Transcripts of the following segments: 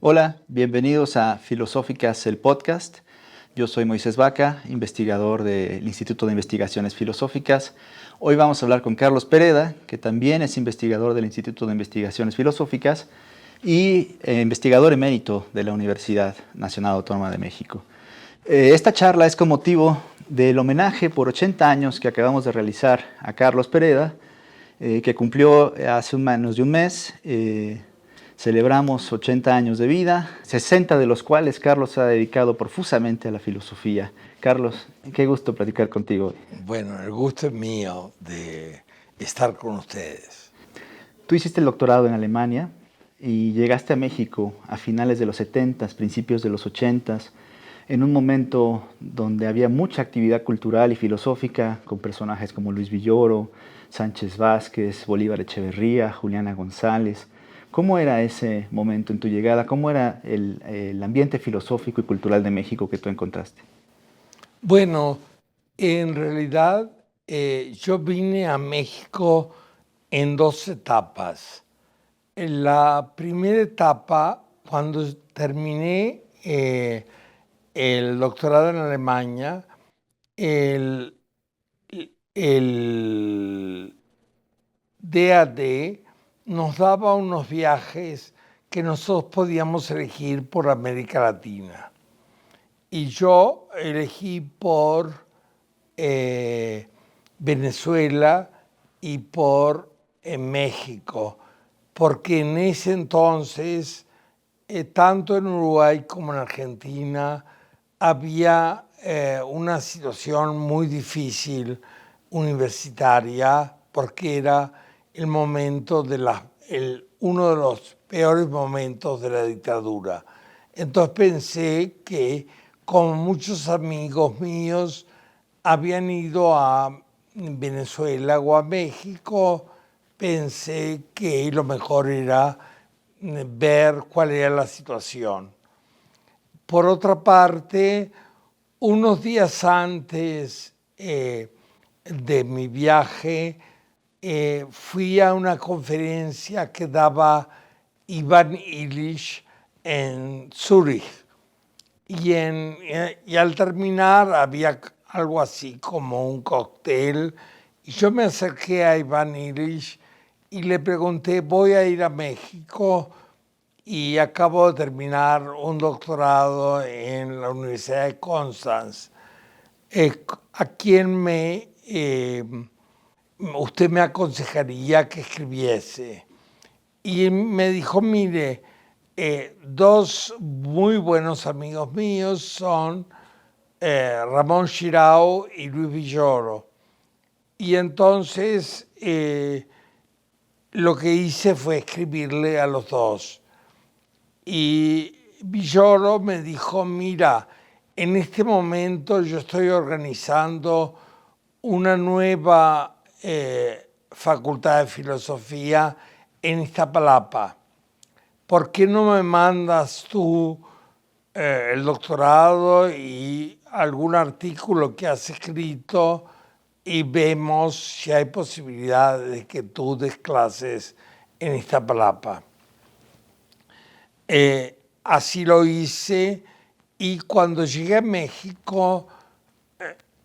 Hola, bienvenidos a Filosóficas, el podcast. Yo soy Moisés Vaca, investigador del Instituto de Investigaciones Filosóficas. Hoy vamos a hablar con Carlos Pereda, que también es investigador del Instituto de Investigaciones Filosóficas y investigador emérito de la Universidad Nacional Autónoma de México. Esta charla es con motivo del homenaje por 80 años que acabamos de realizar a Carlos Pereda, que cumplió hace menos de un mes. Celebramos 80 años de vida, 60 de los cuales Carlos ha dedicado profusamente a la filosofía. Carlos, qué gusto platicar contigo hoy. Bueno, el gusto es mío de estar con ustedes. Tú hiciste el doctorado en Alemania y llegaste a México a finales de los 70, principios de los 80, en un momento donde había mucha actividad cultural y filosófica con personajes como Luis Villoro, Sánchez Vázquez, Bolívar Echeverría, Juliana González. ¿Cómo era ese momento en tu llegada? ¿Cómo era el ambiente filosófico y cultural de México que tú encontraste? Bueno, en realidad yo vine a México en dos etapas. En la primera etapa, cuando terminé el doctorado en Alemania, el DAD nos daba unos viajes que nosotros podíamos elegir por América Latina. Y yo elegí por Venezuela y por México, porque en ese entonces, tanto en Uruguay como en Argentina, había una situación muy difícil universitaria, porque era el momento de uno de los peores momentos de la dictadura. Entonces pensé que, como muchos amigos míos habían ido a Venezuela o a México, pensé que lo mejor era ver cuál era la situación. Por otra parte, unos días antes de mi viaje, fui a una conferencia que daba Ivan Illich en Zúrich. Y al terminar había algo así como un cóctel. Y yo me acerqué a Ivan Illich y le pregunté, voy a ir a México y acabo de terminar un doctorado en la Universidad de Constance. ¿A quién usted me aconsejaría que escribiese? Y me dijo, mire, dos muy buenos amigos míos son Ramón Xirau y Luis Villoro. Y entonces lo que hice fue escribirle a los dos. Y Villoro me dijo, mira, en este momento yo estoy organizando una nueva facultad de filosofía en Iztapalapa. ¿Por qué no me mandas tú el doctorado y algún artículo que has escrito y vemos si hay posibilidad de que tú des clases en Iztapalapa? Así lo hice, y cuando llegué a México,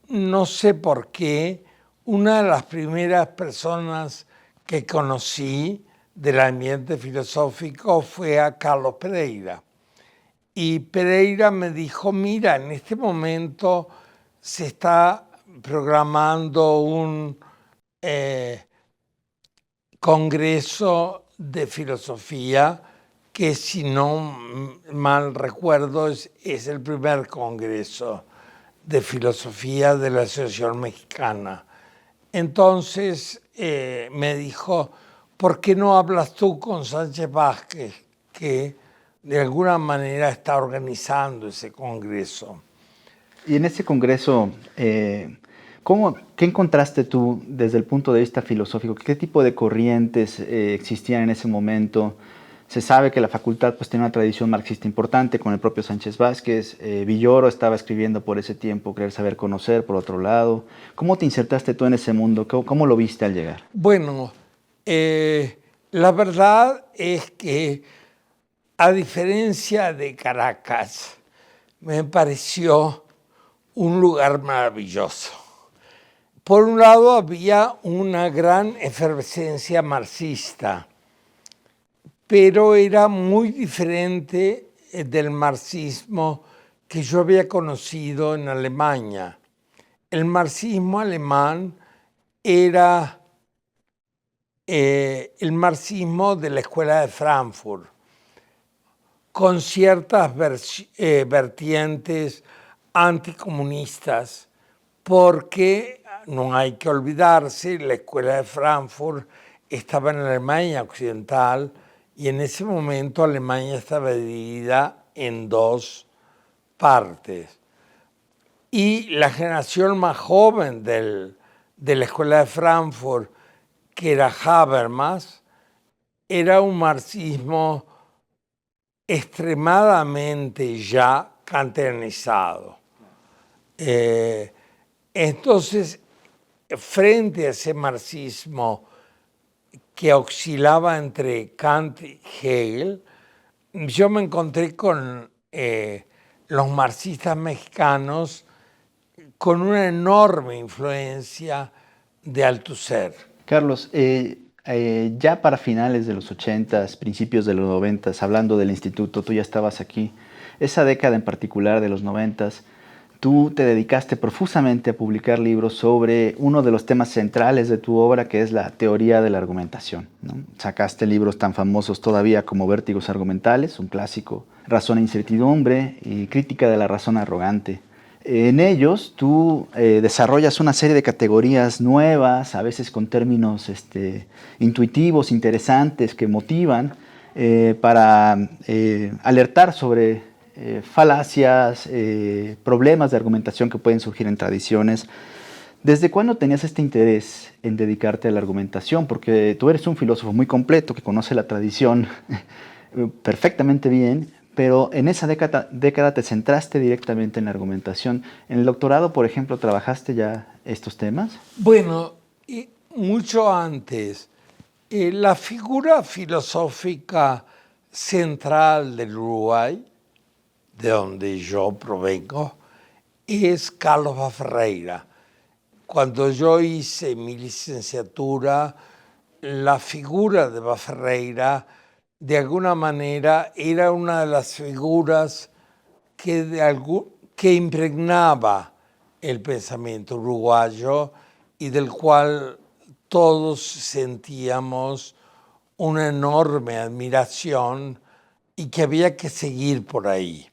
no sé por qué, una de las primeras personas que conocí del ambiente filosófico fue a Carlos Pereira. Y Pereira me dijo, mira, en este momento se está programando un congreso de filosofía que, si no mal recuerdo, es el primer congreso de filosofía de la Asociación Mexicana. Entonces me dijo, ¿por qué no hablas tú con Sánchez Vázquez, que de alguna manera está organizando ese congreso? Y en ese congreso, ¿qué encontraste tú desde el punto de vista filosófico? ¿Qué tipo de corrientes existían en ese momento? Se sabe que la facultad pues, tiene una tradición marxista importante con el propio Sánchez Vázquez. Villoro estaba escribiendo por ese tiempo Creer, Saber, Conocer, por otro lado. ¿Cómo te insertaste tú en ese mundo? ¿Cómo lo viste al llegar? Bueno, la verdad es que a diferencia de Caracas, me pareció un lugar maravilloso. Por un lado, había una gran efervescencia marxista, pero era muy diferente del marxismo que yo había conocido en Alemania. El marxismo alemán era el marxismo de la Escuela de Frankfurt, con ciertas vertientes anticomunistas, porque no hay que olvidarse, la Escuela de Frankfurt estaba en Alemania Occidental y en ese momento Alemania estaba dividida en dos partes. Y la generación más joven de la Escuela de Frankfurt, que era Habermas, era un marxismo extremadamente ya kantianizado. Entonces, frente a ese marxismo que oscilaba entre Kant y Hegel, yo me encontré con los marxistas mexicanos con una enorme influencia de Althusser. Carlos, ya para finales de los 80s, principios de los 90s, hablando del instituto, tú ya estabas aquí. Esa década en particular de los 90s, tú te dedicaste profusamente a publicar libros sobre uno de los temas centrales de tu obra, que es la teoría de la argumentación, ¿no? Sacaste libros tan famosos todavía como Vértigos argumentales, un clásico, Razón e incertidumbre y Crítica de la razón arrogante. En ellos tú desarrollas una serie de categorías nuevas, a veces con términos intuitivos, interesantes, que motivan para alertar sobre falacias, problemas de argumentación que pueden surgir en tradiciones. ¿Desde cuándo tenías este interés en dedicarte a la argumentación? Porque tú eres un filósofo muy completo que conoce la tradición perfectamente bien, pero en esa década te centraste directamente en la argumentación. ¿En el doctorado, por ejemplo, trabajaste ya estos temas? Bueno, y mucho antes. La figura filosófica central del Uruguay, de donde yo provengo, es Carlos Baferreira. Cuando yo hice mi licenciatura, la figura de Baferreira, de alguna manera, era una de las figuras que impregnaba el pensamiento uruguayo y del cual todos sentíamos una enorme admiración y que había que seguir por ahí.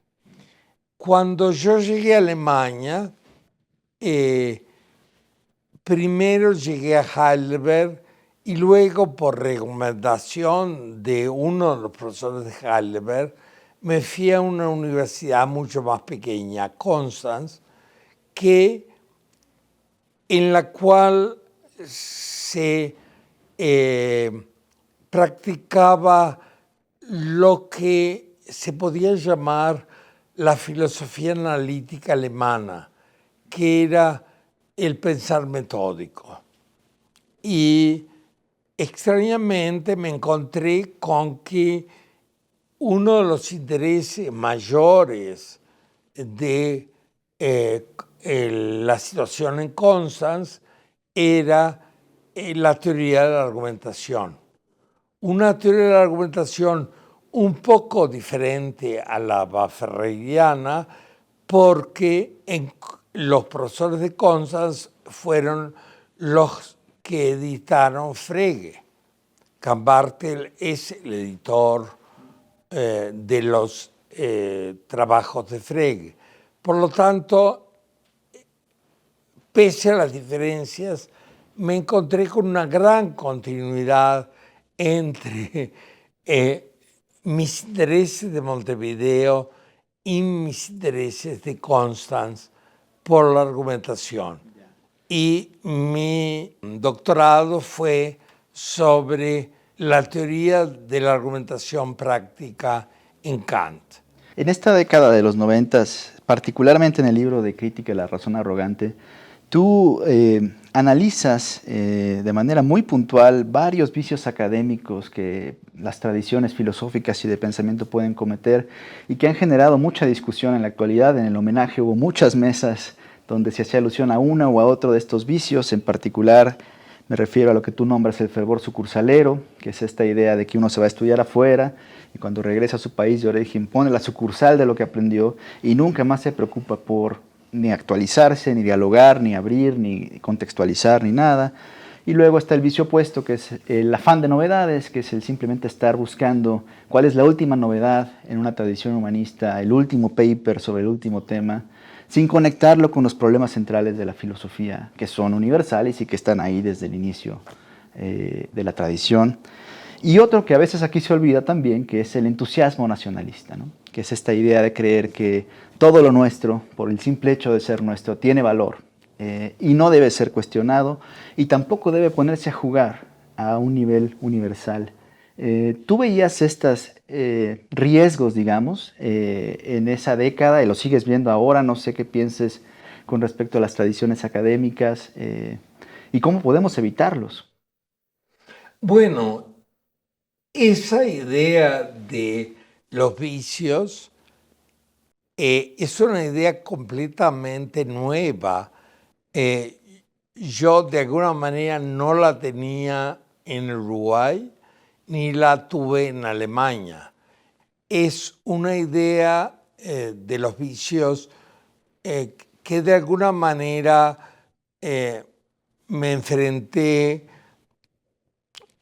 Cuando yo llegué a Alemania, primero llegué a Heidelberg y luego, por recomendación de uno de los profesores de Heidelberg, me fui a una universidad mucho más pequeña, Konstanz, en la cual se practicaba lo que se podía llamar la filosofía analítica alemana, que era el pensar metódico. Y extrañamente me encontré con que uno de los intereses mayores de la situación en Konstanz era la teoría de la argumentación. Una teoría de la argumentación un poco diferente a la baferreiriana, porque los profesores de Konstanz fueron los que editaron Frege. Campbell es el editor de los trabajos de Frege. Por lo tanto, pese a las diferencias, me encontré con una gran continuidad entre mis intereses de Montevideo y mis intereses de Konstanz por la argumentación. Y mi doctorado fue sobre la teoría de la argumentación práctica en Kant. En esta década de los 90, particularmente en el libro de Crítica de la razón arrogante, tú analizas de manera muy puntual varios vicios académicos que las tradiciones filosóficas y de pensamiento pueden cometer y que han generado mucha discusión en la actualidad. En el homenaje hubo muchas mesas donde se hacía alusión a uno o a otro de estos vicios. En particular, me refiero a lo que tú nombras el fervor sucursalero, que es esta idea de que uno se va a estudiar afuera y cuando regresa a su país de origen pone la sucursal de lo que aprendió y nunca más se preocupa por ni actualizarse, ni dialogar, ni abrir, ni contextualizar, ni nada. Y luego está el vicio opuesto, que es el afán de novedades, que es el simplemente estar buscando cuál es la última novedad en una tradición humanista, el último paper sobre el último tema, sin conectarlo con los problemas centrales de la filosofía, que son universales y que están ahí desde el inicio de la tradición. Y otro que a veces aquí se olvida también, que es el entusiasmo nacionalista, ¿no? Que es esta idea de creer que todo lo nuestro, por el simple hecho de ser nuestro, tiene valor y no debe ser cuestionado y tampoco debe ponerse a jugar a un nivel universal. ¿Tú veías estos riesgos, digamos, en esa década y lo sigues viendo ahora? No sé qué pienses con respecto a las tradiciones académicas y cómo podemos evitarlos. Bueno, esa idea de los vicios es una idea completamente nueva. Yo de alguna manera no la tenía en Uruguay ni la tuve en Alemania. Es una idea de los vicios que de alguna manera me enfrenté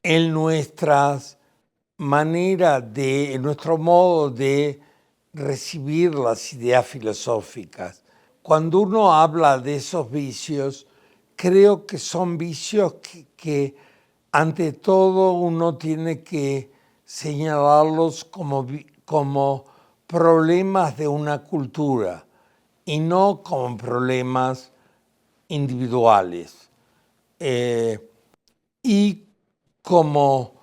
en nuestras maneras en nuestro modo de recibir las ideas filosóficas. Cuando uno habla de esos vicios, creo que son vicios que ante todo uno tiene que señalarlos como problemas de una cultura y no como problemas individuales. Y como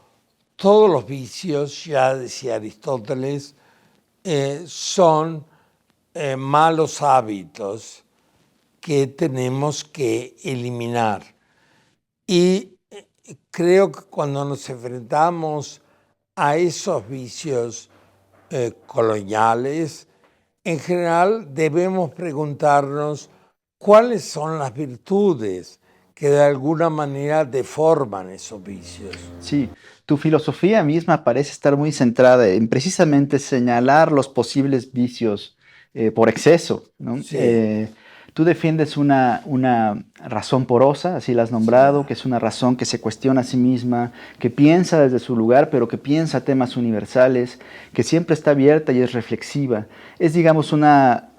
todos los vicios, ya decía Aristóteles, son malos hábitos que tenemos que eliminar. Y creo que cuando nos enfrentamos a esos vicios coloniales, en general debemos preguntarnos cuáles son las virtudes que de alguna manera deforman esos vicios. Sí, tu filosofía misma parece estar muy centrada en precisamente señalar los posibles vicios por exceso, ¿no? Sí. Tú defiendes una razón porosa, así la has nombrado, que es una razón que se cuestiona a sí misma, que piensa desde su lugar, pero que piensa temas universales, que siempre está abierta y es reflexiva. Es, digamos, una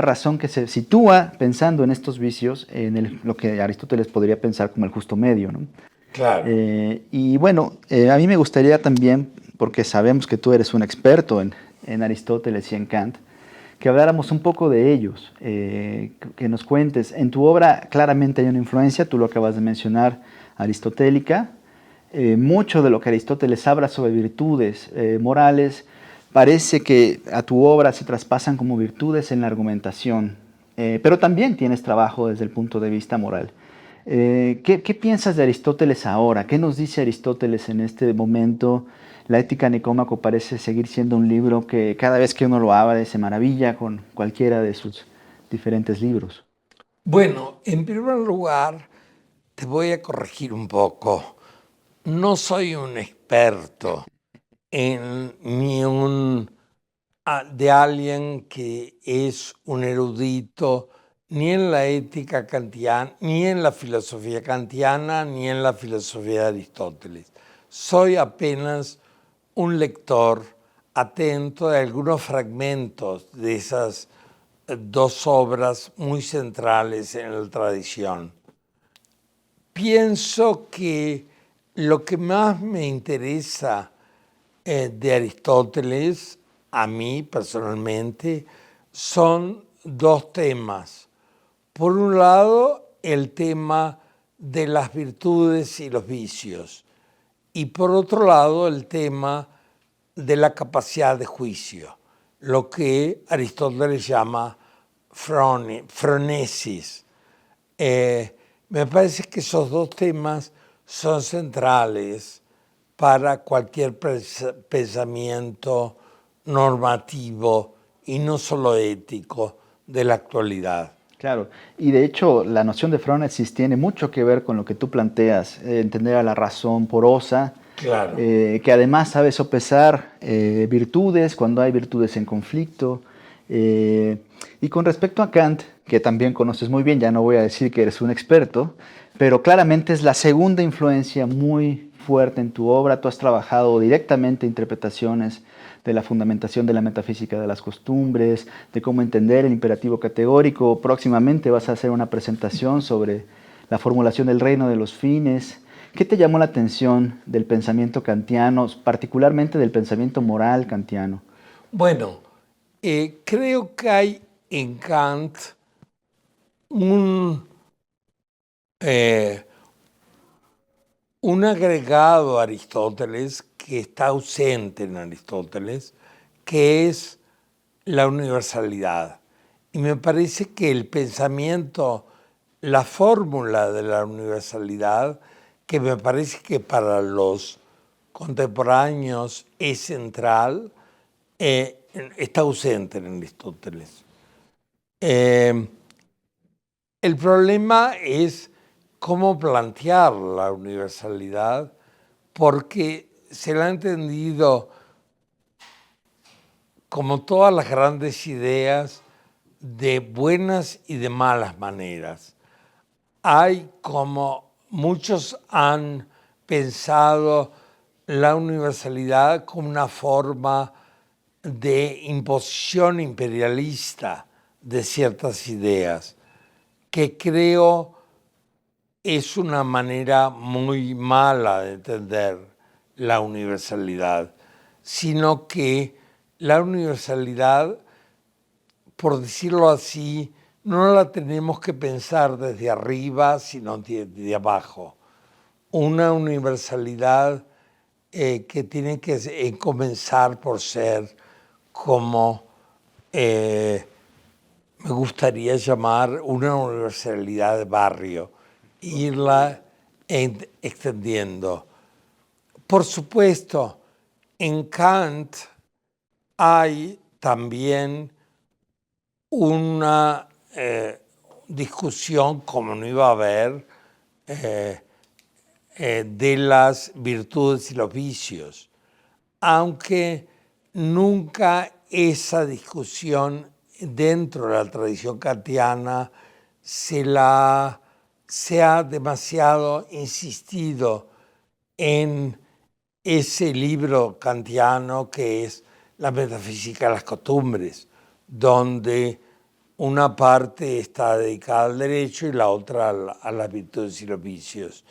razón que se sitúa pensando en estos vicios, en lo que Aristóteles podría pensar como el justo medio, ¿no? Claro. Y bueno, a mí me gustaría también, porque sabemos que tú eres un experto en Aristóteles y en Kant, que habláramos un poco de ellos, que nos cuentes. En tu obra claramente hay una influencia, tú lo acabas de mencionar, aristotélica. Mucho de lo que Aristóteles habla sobre virtudes morales parece que a tu obra se traspasan como virtudes en la argumentación, pero también tienes trabajo desde el punto de vista moral. ¿Qué piensas de Aristóteles ahora? ¿Qué nos dice Aristóteles en este momento? La Ética Nicómaco parece seguir siendo un libro que cada vez que uno lo abre se maravilla con cualquiera de sus diferentes libros. Bueno, en primer lugar, te voy a corregir un poco. No soy un experto de alguien que es un erudito ni en la ética kantiana, ni en la filosofía kantiana, ni en la filosofía de Aristóteles. Soy apenas un lector atento de algunos fragmentos de esas dos obras muy centrales en la tradición. Pienso que lo que más me interesa de Aristóteles, a mí personalmente, son dos temas. Por un lado, el tema de las virtudes y los vicios. Y por otro lado, el tema de la capacidad de juicio, lo que Aristóteles llama phronesis, Me parece que esos dos temas son centrales para cualquier pensamiento normativo y no solo ético de la actualidad. Claro, y de hecho la noción de frónesis tiene mucho que ver con lo que tú planteas, entender a la razón porosa, Claro. que además sabe sopesar virtudes cuando hay virtudes en conflicto. Y con respecto a Kant, que también conoces muy bien, ya no voy a decir que eres un experto, pero claramente es la segunda influencia muy fuerte en tu obra. Tú has trabajado directamente interpretaciones de la fundamentación de la metafísica de las costumbres, de cómo entender el imperativo categórico. Próximamente vas a hacer una presentación sobre la formulación del reino de los fines. ¿Qué te llamó la atención del pensamiento kantiano, particularmente del pensamiento moral kantiano? Bueno, creo que hay en Kant un, eh, un agregado a Aristóteles que está ausente en Aristóteles, que es la universalidad. Y me parece que el pensamiento, la fórmula de la universalidad, que me parece que para los contemporáneos es central, está ausente en Aristóteles. El problema es cómo plantear la universalidad, porque se la ha entendido como todas las grandes ideas de buenas y de malas maneras. Hay como muchos han pensado la universalidad como una forma de imposición imperialista de ciertas ideas, que creo es una manera muy mala de entender la universalidad, sino que la universalidad, por decirlo así, no la tenemos que pensar desde arriba, sino de abajo. Una universalidad que tiene que comenzar por ser como me gustaría llamar una universalidad de barrio, irla extendiendo. Por supuesto, en Kant hay también una discusión, como no iba a haber, de las virtudes y los vicios, aunque nunca esa discusión dentro de la tradición kantiana se ha demasiado insistido en ese libro kantiano que es La metafísica de las costumbres, donde una parte está dedicada al derecho y la otra a las virtudes y los vicios.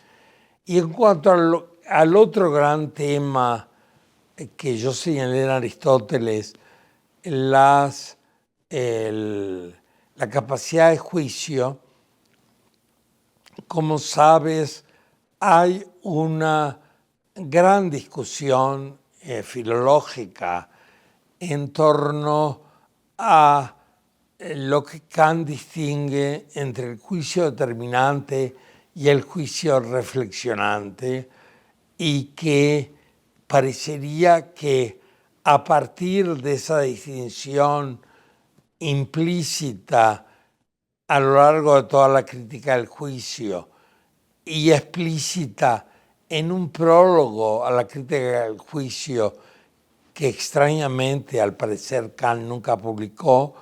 Y en cuanto al otro gran tema que yo señalé en Aristóteles, la capacidad de juicio, como sabes, hay una gran discusión filológica en torno a lo que Kant distingue entre el juicio determinante y el juicio reflexionante, y que parecería que a partir de esa distinción implícita a lo largo de toda la crítica del juicio y explícita en un prólogo a la crítica del juicio que extrañamente al parecer Kant nunca publicó,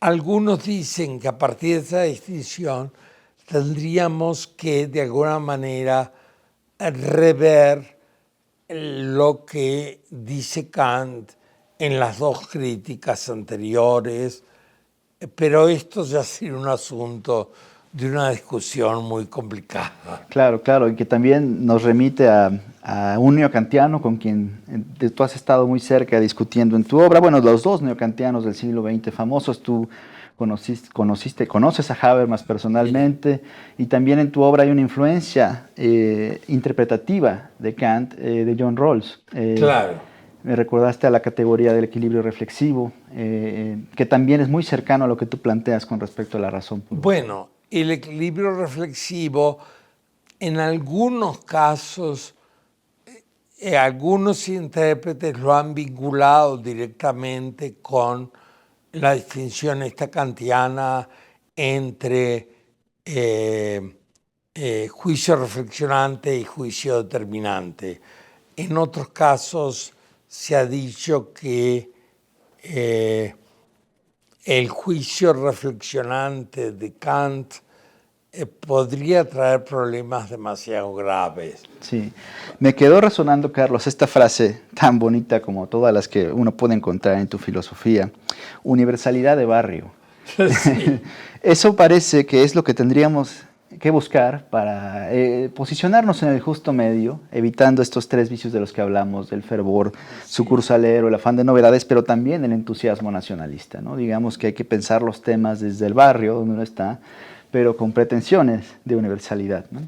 algunos dicen que a partir de esa distinción tendríamos que de alguna manera rever lo que dice Kant en las dos críticas anteriores, pero esto ya sería un asunto de una discusión muy complicada. Claro, claro, y que también nos remite a un neocantiano con quien tú has estado muy cerca discutiendo en tu obra. Bueno, los dos neocantianos del siglo XX famosos, tú conoces a Habermas personalmente, y también en tu obra hay una influencia interpretativa de Kant, de John Rawls. Claro. Me recordaste a la categoría del equilibrio reflexivo, que también es muy cercano a lo que tú planteas con respecto a la razón pura. Bueno, el equilibrio reflexivo, en algunos casos, algunos intérpretes lo han vinculado directamente con la distinción esta kantiana entre juicio reflexionante y juicio determinante. En otros casos se ha dicho que el juicio reflexionante de Kant podría traer problemas demasiado graves. Sí, me quedó resonando, Carlos, esta frase tan bonita como todas las que uno puede encontrar en tu filosofía, universalidad de barrio. Sí. Eso parece que es lo que tendríamos que buscar para posicionarnos en el justo medio, evitando estos tres vicios de los que hablamos, del fervor sucursalero, el afán de novedades, pero también el entusiasmo nacionalista, ¿no? Digamos que hay que pensar los temas desde el barrio donde uno está, pero con pretensiones de universalidad, ¿no?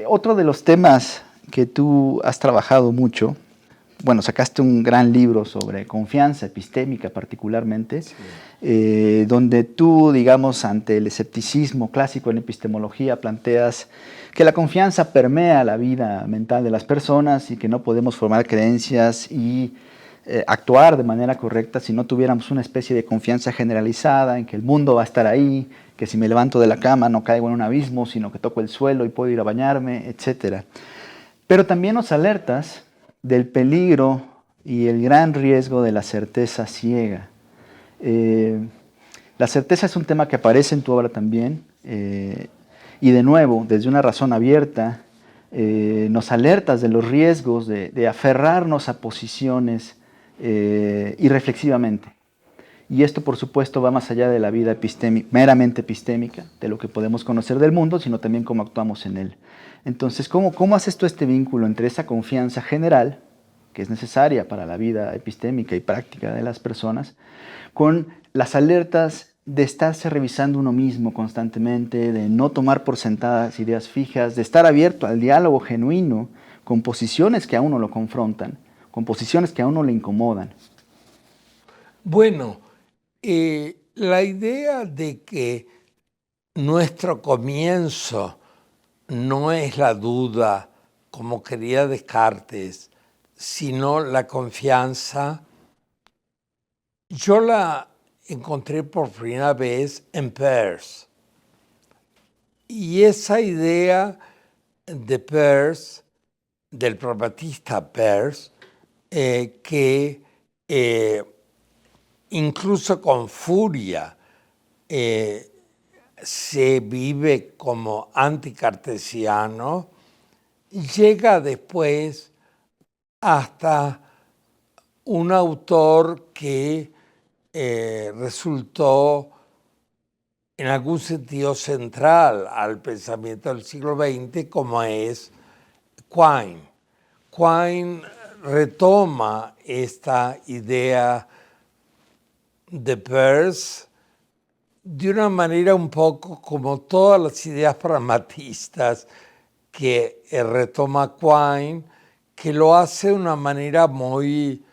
Otro de los temas que tú has trabajado mucho, bueno, sacaste un gran libro sobre confianza epistémica particularmente, sí. Donde tú, digamos, ante el escepticismo clásico en epistemología, planteas que la confianza permea la vida mental de las personas y que no podemos formar creencias y actuar de manera correcta si no tuviéramos una especie de confianza generalizada en que el mundo va a estar ahí, que si me levanto de la cama no caigo en un abismo, sino que toco el suelo y puedo ir a bañarme, etc. Pero también nos alertas del peligro y el gran riesgo de la certeza ciega. La certeza es un tema que aparece en tu obra también, y de nuevo, desde una razón abierta, nos alertas de los riesgos de aferrarnos a posiciones irreflexivamente. Y esto, por supuesto, va más allá de la vida meramente epistémica, de lo que podemos conocer del mundo, sino también cómo actuamos en él. Entonces, ¿cómo haces tú este vínculo entre esa confianza general, que es necesaria para la vida epistémica y práctica de las personas, con las alertas de estarse revisando uno mismo constantemente, de no tomar por sentadas ideas fijas, de estar abierto al diálogo genuino con posiciones que a uno lo confrontan, con posiciones que a uno le incomodan? Bueno, la idea de que nuestro comienzo no es la duda, como quería Descartes, sino la confianza, yo la encontré por primera vez en Peirce. Y esa idea de Peirce, del pragmatista Peirce, que incluso con furia se vive como anticartesiano, llega después hasta un autor que resultó en algún sentido central al pensamiento del siglo XX, como es Quine. Quine retoma esta idea de Peirce de una manera un poco como todas las ideas pragmatistas que retoma Quine, que lo hace de una manera muy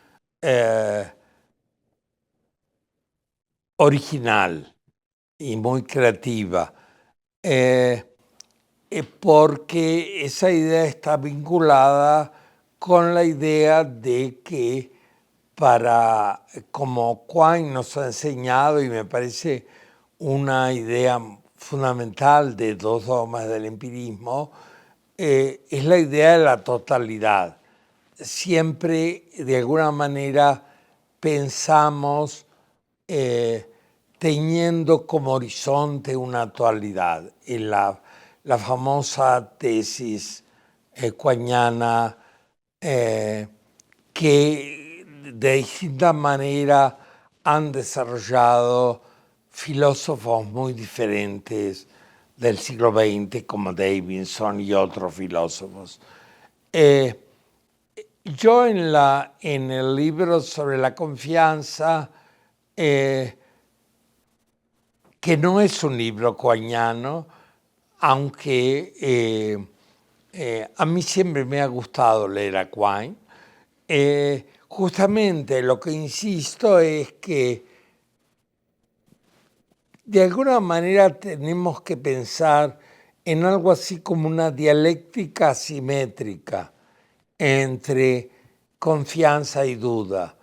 original y muy creativa, porque esa idea está vinculada con la idea de que como Quine nos ha enseñado, y me parece una idea fundamental de dos dogmas del empirismo, es la idea de la totalidad. Siempre, de alguna manera, pensamos teniendo como horizonte una totalidad. En la famosa tesis quiniana que de distinta manera han desarrollado filósofos muy diferentes del siglo XX, como Davidson y otros filósofos. Yo en el libro sobre la confianza, que no es un libro quiniano, aunque a mí siempre me ha gustado leer a Quine, justamente lo que insisto es que de alguna manera tenemos que pensar en algo así como una dialéctica asimétrica entre confianza y duda.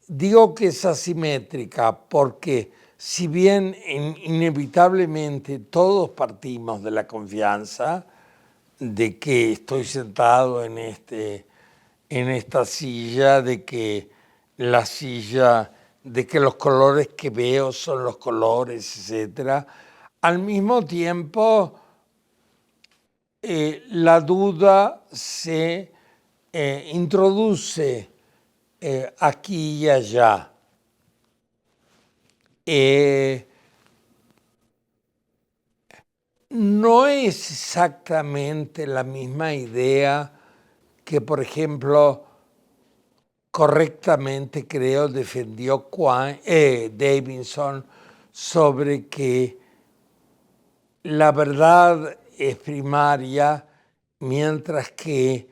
Digo que es asimétrica porque si bien inevitablemente todos partimos de la confianza, de que estoy sentado en esta silla, de que la silla, de que los colores que veo son los colores, etc. Al mismo tiempo, la duda se introduce aquí y allá. No es exactamente la misma idea que, por ejemplo, correctamente creo defendió Davidson sobre que la verdad es primaria, mientras que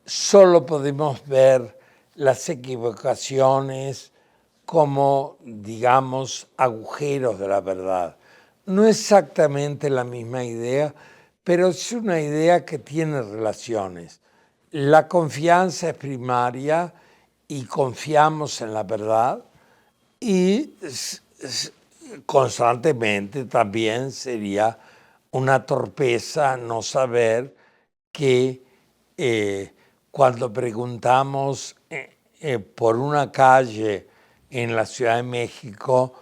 solo podemos ver las equivocaciones como, digamos, agujeros de la verdad. No exactamente la misma idea, pero es una idea que tiene relaciones. La confianza es primaria y confiamos en la verdad, y constantemente también sería una torpeza no saber que cuando preguntamos por una calle en la Ciudad de México,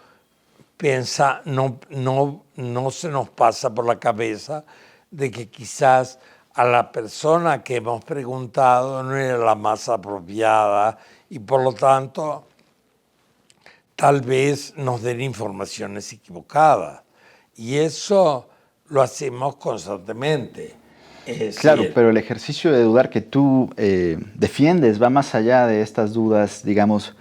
no se nos pasa por la cabeza de que quizás a la persona que hemos preguntado no era la más apropiada y por lo tanto tal vez nos den informaciones equivocadas. Y eso lo hacemos constantemente. Claro, pero el ejercicio de dudar que tú defiendes va más allá de estas dudas, digamos,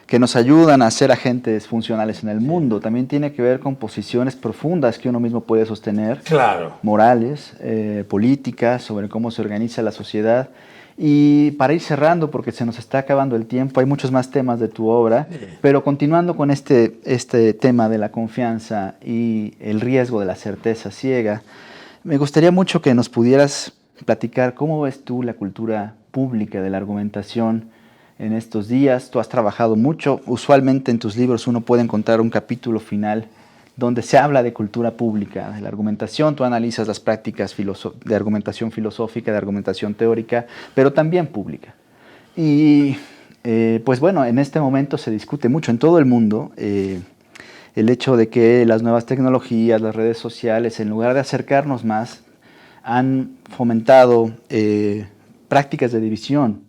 que nos ayudan a ser agentes funcionales en el mundo. También tiene que ver con posiciones profundas que uno mismo puede sostener, claro, morales, políticas, sobre cómo se organiza la sociedad. Y para ir cerrando, porque se nos está acabando el tiempo, hay muchos más temas de tu obra, pero continuando con este tema de la confianza y el riesgo de la certeza ciega, me gustaría mucho que nos pudieras platicar cómo ves tú la cultura pública de la argumentación en estos días. Tú has trabajado mucho, usualmente en tus libros uno puede encontrar un capítulo final donde se habla de cultura pública, de la argumentación. Tú analizas las prácticas de argumentación filosófica, de argumentación teórica, pero también pública. Y pues bueno, en este momento se discute mucho en todo el mundo el hecho de que las nuevas tecnologías, las redes sociales, en lugar de acercarnos más, han fomentado prácticas de división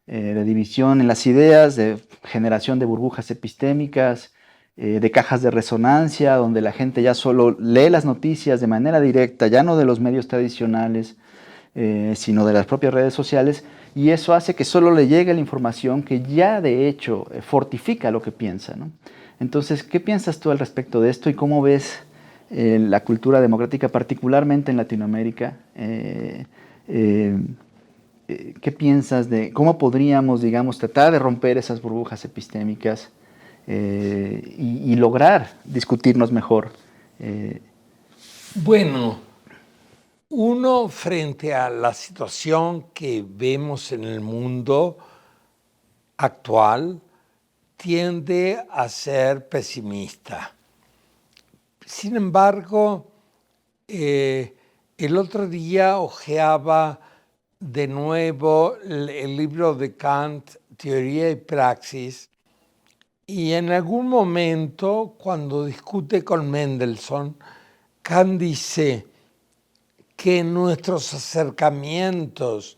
en las ideas, de generación de burbujas epistémicas, de cajas de resonancia, donde la gente ya solo lee las noticias de manera directa, ya no de los medios tradicionales, sino de las propias redes sociales, y eso hace que solo le llegue la información que ya de hecho fortifica lo que piensa, ¿no? Entonces, ¿qué piensas tú al respecto de esto y cómo ves la cultura democrática, particularmente en Latinoamérica? ¿Qué piensas de cómo podríamos, digamos, tratar de romper esas burbujas epistémicas y lograr discutirnos mejor? Bueno, uno frente a la situación que vemos en el mundo actual tiende a ser pesimista. Sin embargo, el otro día hojeaba de nuevo el libro de Kant, Teoría y Praxis, y en algún momento, cuando discute con Mendelssohn, Kant dice que nuestros acercamientos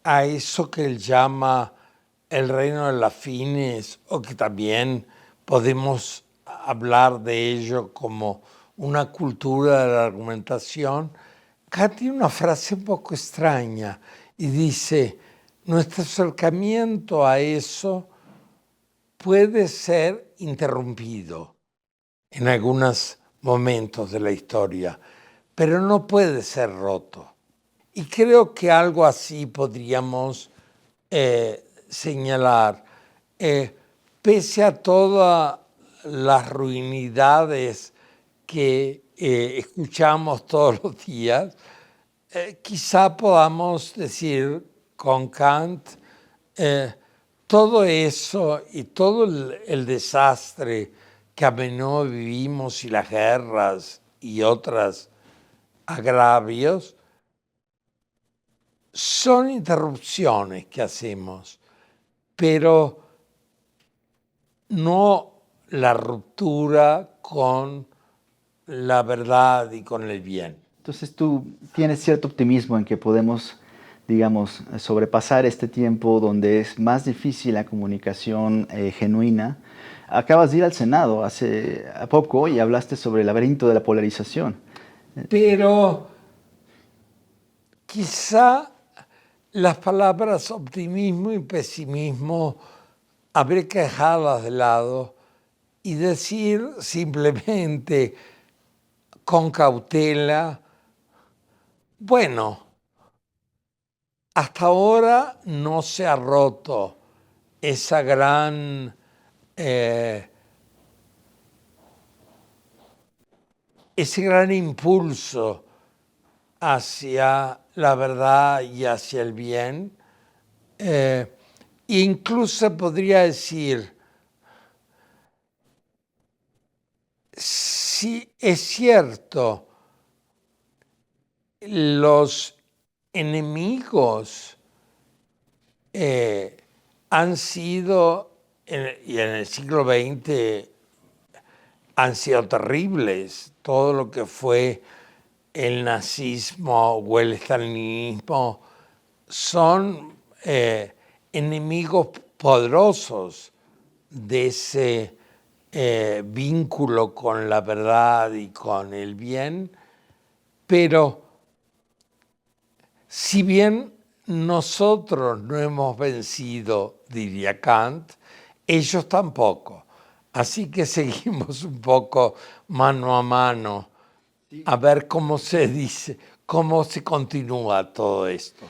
a eso que él llama el reino de las fines, o que también podemos hablar de ello como una cultura de la argumentación, Kant tiene una frase un poco extraña y dice: nuestro acercamiento a eso puede ser interrumpido en algunos momentos de la historia, pero no puede ser roto. Y creo que algo así podríamos señalar. Pese a toda las ruinidades que escuchamos todos los días, quizá podamos decir con Kant, todo eso y todo el desastre que a menudo vivimos y las guerras y otros agravios son interrupciones que hacemos, pero no la ruptura con la verdad y con el bien. Entonces tú tienes cierto optimismo en que podemos, digamos, sobrepasar este tiempo donde es más difícil la comunicación genuina. Acabas de ir al Senado hace poco y hablaste sobre el laberinto de la polarización. Pero quizá las palabras optimismo y pesimismo habría que dejarlas de lado y decir simplemente con cautela, bueno, hasta ahora no se ha roto esa gran ese gran impulso hacia la verdad y hacia el bien. Incluso podría decir, si es cierto, los enemigos han sido, y en el siglo XX han sido terribles, todo lo que fue el nazismo o el estalinismo son enemigos poderosos de ese vínculo con la verdad y con el bien, pero si bien nosotros no hemos vencido, diría Kant, ellos tampoco. Así que seguimos un poco mano a mano a ver cómo se dice, cómo se continúa todo esto.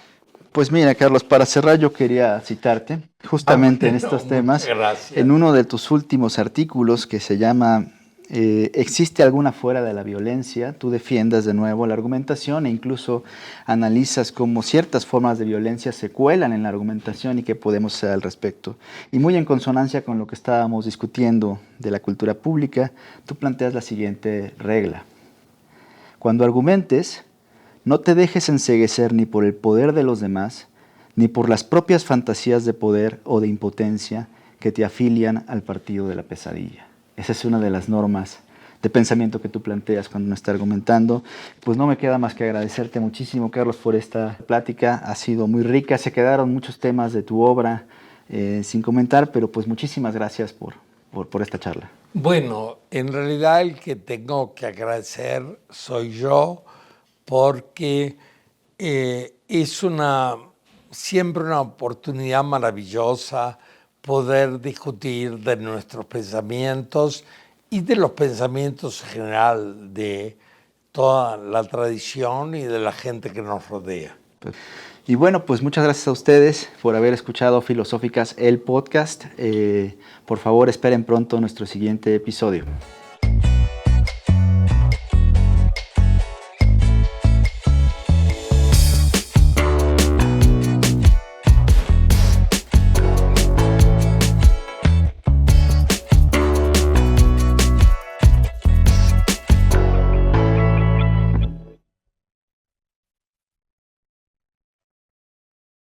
Pues mira, Carlos, para cerrar yo quería citarte justamente en estos temas, en uno de tus últimos artículos que se llama ¿Existe alguna fuera de la violencia? Tú defiendas de nuevo la argumentación e incluso analizas cómo ciertas formas de violencia se cuelan en la argumentación y qué podemos hacer al respecto. Y muy en consonancia con lo que estábamos discutiendo de la cultura pública, tú planteas la siguiente regla. Cuando argumentes, no te dejes enceguecer ni por el poder de los demás, ni por las propias fantasías de poder o de impotencia que te afilian al partido de la pesadilla. Esa es una de las normas de pensamiento que tú planteas cuando uno está argumentando. Pues no me queda más que agradecerte muchísimo, Carlos, por esta plática. Ha sido muy rica. Se quedaron muchos temas de tu obra sin comentar, pero pues muchísimas gracias por esta charla. Bueno, en realidad el que tengo que agradecer soy yo, porque es siempre una oportunidad maravillosa poder discutir de nuestros pensamientos y de los pensamientos en general de toda la tradición y de la gente que nos rodea. Y bueno, pues muchas gracias a ustedes por haber escuchado Filosóficas, el podcast. Por favor, esperen pronto nuestro siguiente episodio.